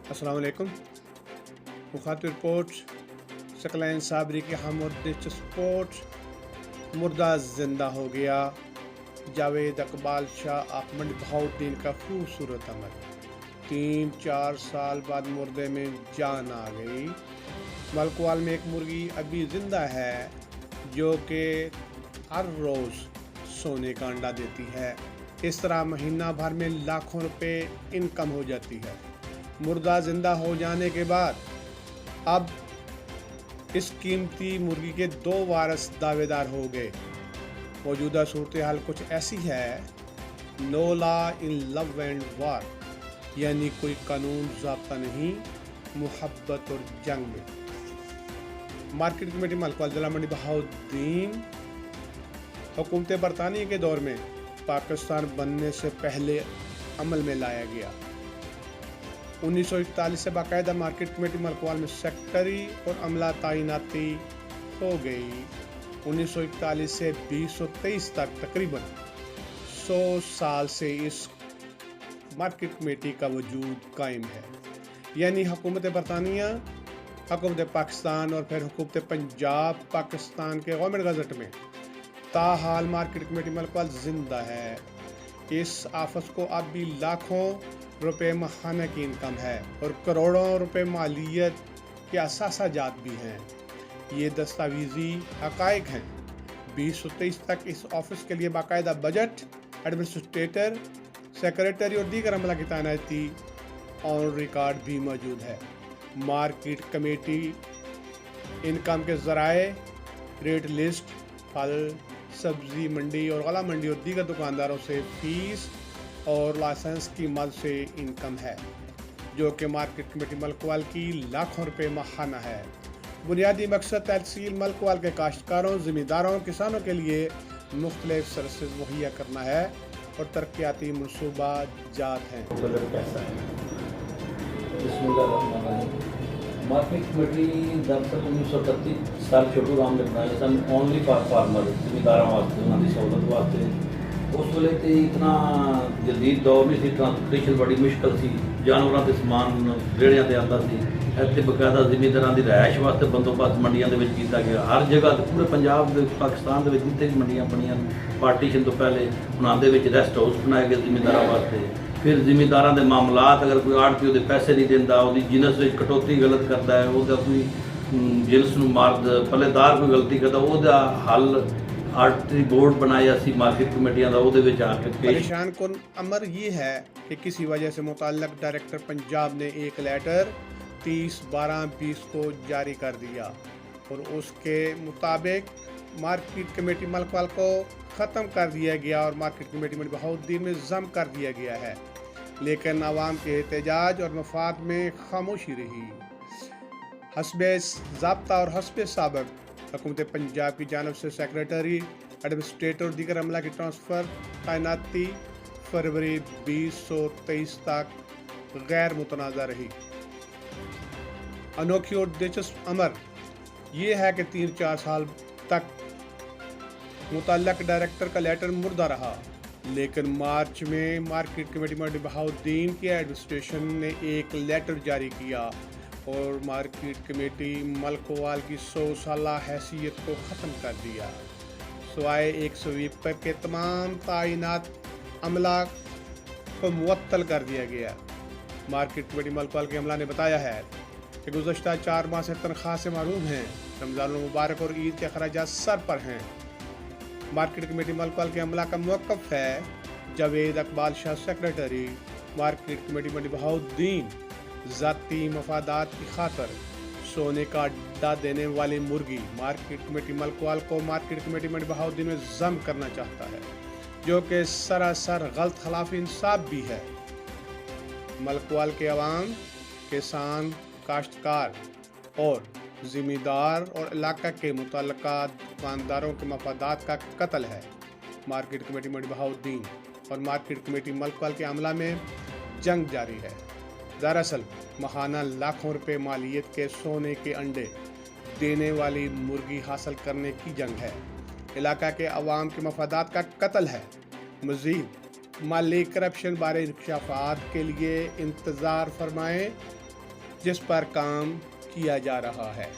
अस्सलाम वालेकुम। मुखातिब रिपोर्ट सकलैन साबरी के हम और दिलचस्प मुर्दा जिंदा हो गया। जावेद इकबाल शाह अहमद बहाउद्दीन का खूबसूरत अमल। 3-4 साल बाद मुर्दे में जान आ गई। मलकवाल में एक मुर्गी अभी जिंदा है जो कि हर रोज़ सोने का अंडा देती है। इस तरह महीना भर में लाखों रुपए इनकम हो जाती है। मुर्दा जिंदा हो जाने के बाद अब इस कीमती मुर्गी के 2 वारिस दावेदार हो गए। मौजूदा सूरत हाल कुछ ऐसी है, no law in love and war, यानी कोई कानून ज़ाब्ता नहीं मोहब्बत और जंग में। मार्केट कमेटी मलकवाल जिला मंडी बहाउद्दीन हुकूमत बरतानिया के दौर में पाकिस्तान बनने से पहले अमल में लाया गया। 1941 से बाकायदा मार्केट कमेटी मलकवाल में सेक्रेटरी और अमला तैनाती हो गई। 1941 से 2023 तक तकरीबन 100 साल से इस मार्केट कमेटी का वजूद कायम है, यानी हुकूमत बरतानिया, हुकूमत पाकिस्तान और फिर हुकूमत पंजाब पाकिस्तान के गवर्नमेंट गजट में ताहाल मार्केट कमेटी मलकवाल जिंदा है। इस आफस को अब भी लाखों रुपए माहाना की इनकम है और करोड़ों रुपए मालियत के असासा जात भी हैं। ये दस्तावेजी हकायक हैं। 2023 तक इस ऑफिस के लिए बाकायदा बजट, एडमिनिस्ट्रेटर, सेक्रेटरी और दीगर अमला की तैनाती ऑन रिकॉर्ड भी मौजूद है। मार्केट कमेटी इनकम के ज़राए, रेट लिस्ट, फल सब्जी मंडी और गला मंडी और दीगर दुकानदारों से फीस और लाइसेंस की मद से इनकम है, जो कि मार्केट कमेटी मलकवाल की लाखों रुपए माहाना है। बुनियादी मकसद तहसील मलकवाल के काश्तकारों, ज़मींदारों, किसानों के लिए मुख्तलिफ सर्विसेज मुहैया करना है और तरक्याती मनसूबा जात हैं। मार्केट कमेटी दरअसल 1931 सर छोटू राम ने बनाया सन ओनली फॉर फार्मर, जमींदारों वास्ते, उन्होंने सहूलत वास्ते। उस वेले तो इतना जदीद दौर नहीं सी, ट्रांसपोर्टेशन बड़ी मुश्किल सी, जानवरों के समान रेड़ियां ते आंदा सी। ਇੱਥੇ ਬਕਾਇਦਾ ਜ਼ਿਮੀਂਦਾਰਾਂ ਦੀ ਰਿਹਾਇਸ਼ ਵਾਸਤੇ ਬੰਦੋਬਸਤ ਮੰਡੀਆਂ ਦੇ ਵਿੱਚ ਕੀਤਾ ਗਿਆ। ਹਰ ਜਗ੍ਹਾ ਤੇ ਪੂਰੇ ਪੰਜਾਬ ਦੇ ਪਾਕਿਸਤਾਨ ਦੇ ਵਿੱਚ ਜਿੱਥੇ ਵੀ ਮੰਡੀਆਂ ਬਣੀਆਂ ਪਾਰਟੀਸ਼ਨ ਤੋਂ ਪਹਿਲੇ ਉਹਨਾਂ ਦੇ ਵਿੱਚ ਰੈਸਟ ਹਾਊਸ ਬਣਾਏ ਗਏ ਜ਼ਿਮੀਂਦਾਰਾਂ ਵਾਸਤੇ। ਫਿਰ ਜ਼ਿਮੀਂਦਾਰਾਂ ਦੇ ਮਾਮਲਾਤ, ਅਗਰ ਕੋਈ ਆੜਤੀ ਉਹਦੇ ਪੈਸੇ ਨਹੀਂ ਦਿੰਦਾ, ਉਹਦੀ ਜਿਨਸ ਵਿੱਚ ਕਟੌਤੀ ਗਲਤ ਕਰਦਾ ਹੈ, ਉਹਦਾ ਕੋਈ ਜਿਨਸ ਨੂੰ ਪੱਲੇਦਾਰ ਕੋਈ ਗਲਤੀ ਕਰਦਾ, ਉਹਦਾ ਹੱਲ आर्टरी बोर्ड बनाया सी मार्केट कमेटियां दा ਉਹਦੇ ਵਿੱਚ ਆ ਕੇ परेशान कुन अमर ये है कि किसी वजह से मुतल्लक डायरेक्टर पंजाब ने एक लेटर 30/12/20 को जारी कर दिया और उसके मुताबिक मार्केट कमेटी मलकवाल को ख़त्म कर दिया गया और मार्केट कमेटी मंडी बहाउद्दीन में जम कर दिया गया है। लेकिन अवाम के एहतजाज और मफाद में खामोशी रही। हस्बे ज़ाब्ता और हस्बे साबिक हुकूमत पंजाब की जानब से सेक्रेटरी, एडमिनिस्ट्रेटर और दीगर अमला की ट्रांसफ़र तैनाती फरवरी 2023 तक गैर मुतनाज़ा रही। अनोखी और दिलचस्प अमर ये है कि 3-4 साल तक मुतल्लक डायरेक्टर का लेटर मुर्दा रहा, लेकिन मार्च में मार्केट कमेटी मंडी बहाउद्दीन के एडमिनिस्ट्रेशन ने एक लेटर जारी किया और मार्केट कमेटी मलकवाल की 100 साला हैसियत को ख़त्म कर दिया। सवाए एक स्वीपर के तमाम तैनात अमला को मुअत्तल कर दिया गया। मार्केट कमेटी मलकवाल के अमला ने बताया है कि गुज़श्ता 4 माह से तनख्वाह से महरूम हैं। रमज़ान मुबारक और ईद के अखराजात सर पर हैं। मार्केट कमेटी मलकवाल के अमला का मौक़िफ़ है, Javed Iqbal Shah secretary, market committee Mandi Bahauddin ज़ाती मफादात की खातर सोने का अड्डा देने वाली मुर्गी मार्केट कमेटी मलकवाल को मार्केट कमेटी मंडी बहाउद्दीन में जम करना चाहता है, जो कि सरासर गलत खिलाफ इंसाफ भी है। मलकवाल के अवाम, किसान, काश्तकार और ज़मींदार और इलाका के मुतल्लिका दुकानदारों के मफादात का कत्ल है। मार्केट कमेटी मंडी बहाउद्दीन और मार्केट कमेटी मलकवाल के अमला में जंग जारी है। दरअसल माहाना लाखों रुपए मालियत के सोने के अंडे देने वाली मुर्गी हासिल करने की जंग है। इलाका के अवाम के मफादात का कत्ल है। मज़ीद माली करप्शन बारे इंकशाफात के लिए इंतज़ार फरमाएँ। जिस पर काम किया जा रहा है।